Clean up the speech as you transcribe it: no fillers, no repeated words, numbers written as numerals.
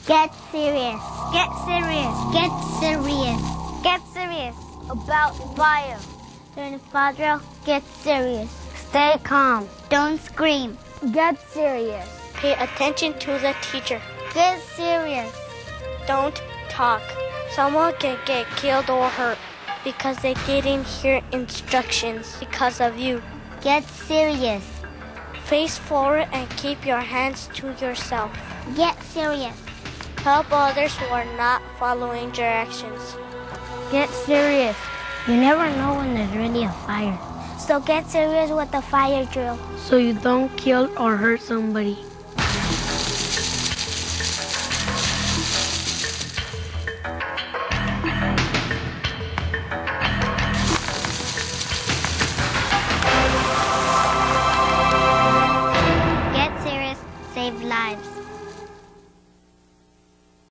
Get serious. Get serious. Get serious. Get serious about fire. During the fire drill, get serious. Stay calm. Don't scream. Get serious. Pay attention to the teacher. Get serious. Don't talk. Someone can get killed or hurt because they didn't hear instructions because of you. Get serious. Face forward and keep your hands to yourself. Get serious. Help others who are not following directions. Get serious. You never know when there's really a fire. So get serious with the fire drill. So you don't kill or hurt somebody.